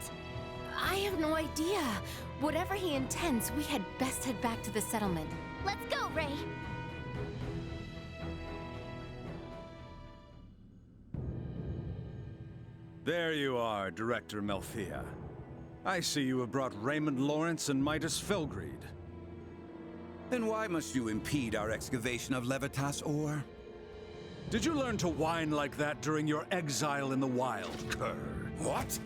I have no idea. Whatever he intends, we had best head back to the settlement. Let's go, Ray! There you are, Director Malthea. I see you have brought Raymond Lawrence and Midas Felgreed. Then why must you impede our excavation of Levitas ore? Did you learn to whine like that during your exile in the wild, Kerr? What?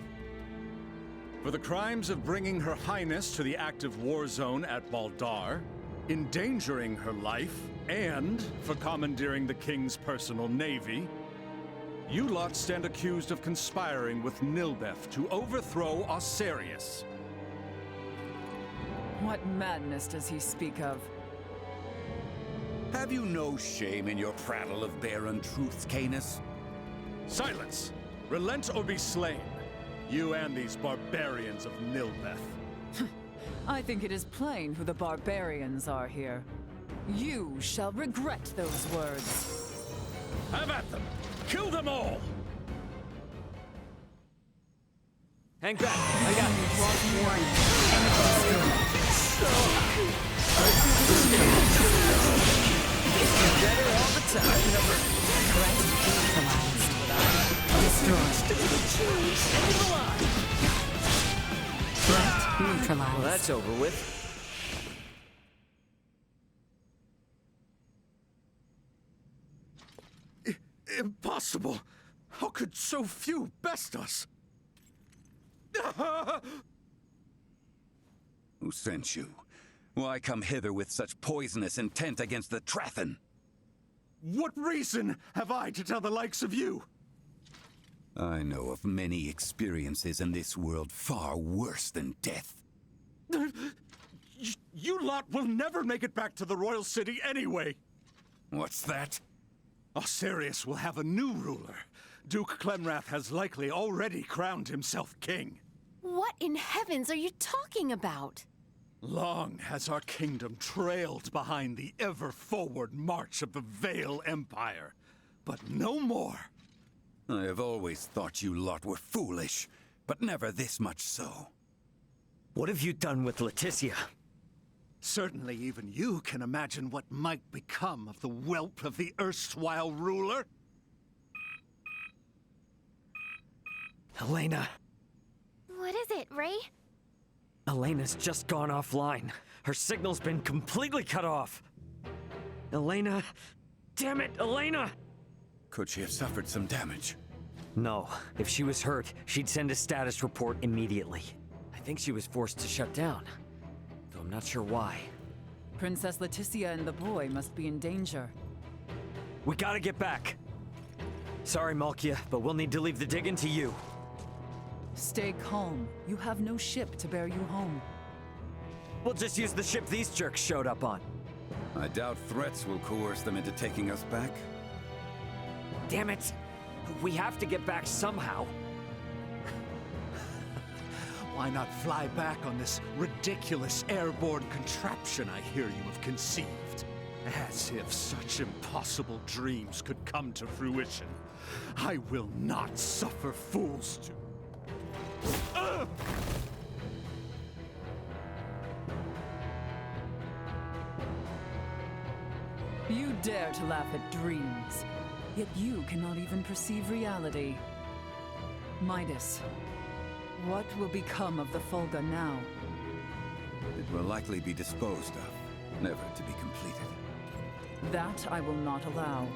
For the crimes of bringing Her Highness to the active war zone at Baldar, endangering her life, and for commandeering the King's personal navy, you lot stand accused of conspiring with Nilbeth to overthrow Osirius. What madness does he speak of? Have you no shame in your prattle of barren truths, Canis? Silence! Relent or be slain. You and these barbarians of Nilbeth. I think it is plain who the barbarians are here. You shall regret those words. Have at them! Kill them all! Hang back! I got this. Warning. Better all the time. Threat neutralized. Destroyed. Threat neutralized. Well, that's over with. Impossible! How could so few best us? Who sent you? Why come hither with such poisonous intent against the Trathan? What reason have I to tell the likes of you? I know of many experiences in this world far worse than death. You lot will never make it back to the Royal City anyway! What's that? Osirius will have a new ruler. Duke Clemrath has likely already crowned himself king. What in heavens are you talking about? Long has our kingdom trailed behind the ever-forward march of the Vale Empire. But no more. I have always thought you lot were foolish, but never this much so. What have you done with Leticia? Certainly even you can imagine what might become of the whelp of the erstwhile ruler. Elena. What is it, Ray? Elena's just gone offline. Her signal's been completely cut off. Elena. Damn it, Elena! Could she have suffered some damage? No. If she was hurt, she'd send a status report immediately. I think she was forced to shut down. Though I'm not sure why. Princess Leticia and the boy must be in danger. We gotta get back. Sorry, Malkia, but we'll need to leave the digging to you. Stay calm. You have no ship to bear you home. We'll just use the ship these jerks showed up on. I doubt threats will coerce them into taking us back. Damn it! We have to get back somehow. Why not fly back on this ridiculous airborne contraption I hear you have conceived? As if such impossible dreams could come to fruition. I will not suffer fools to... You dare to laugh at dreams, yet you cannot even perceive reality. Midas, what will become of the Fulga now? It will likely be disposed of, never to be completed. That I will not allow.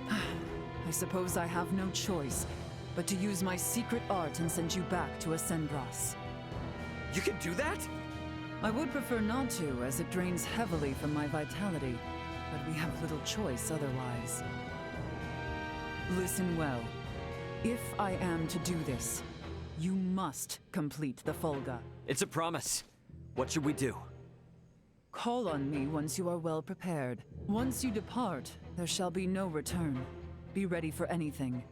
I suppose I have no choice but to use my secret art and send you back to Ascendros. You can do that? I would prefer not to, as it drains heavily from my vitality, but we have little choice otherwise. Listen well. If I am to do this, you must complete the Fulga. It's a promise. What should we do? Call on me once you are well prepared. Once you depart, there shall be no return. Be ready for anything.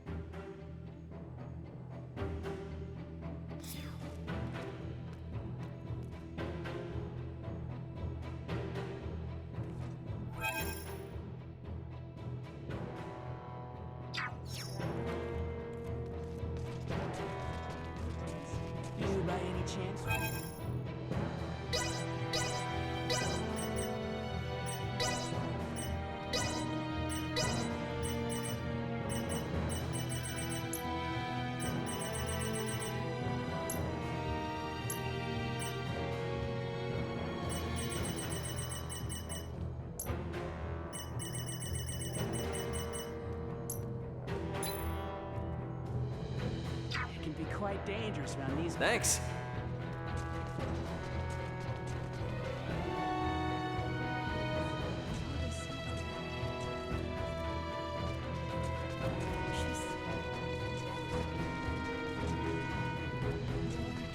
You by any chance? It can be quite dangerous around these. Thanks.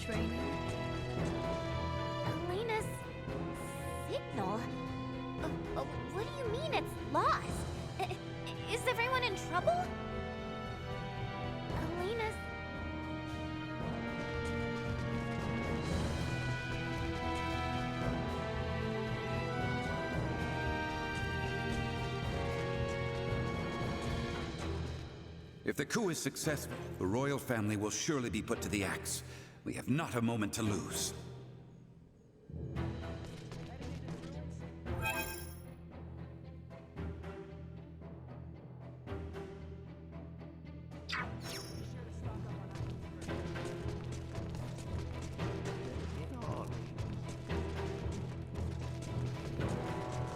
Training. Elena's signal? What do you mean it's lost? Is everyone in trouble? Elena's... If the coup is successful, the royal family will surely be put to the axe. We have not a moment to lose.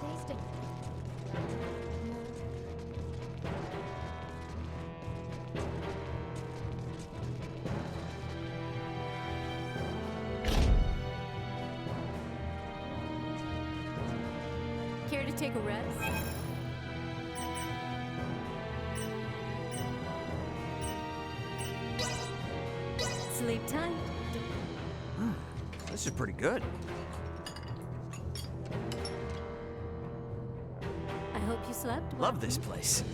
Please don't... Care to take a rest? Sleep tight. This is pretty good. I hope you slept well. Love this place.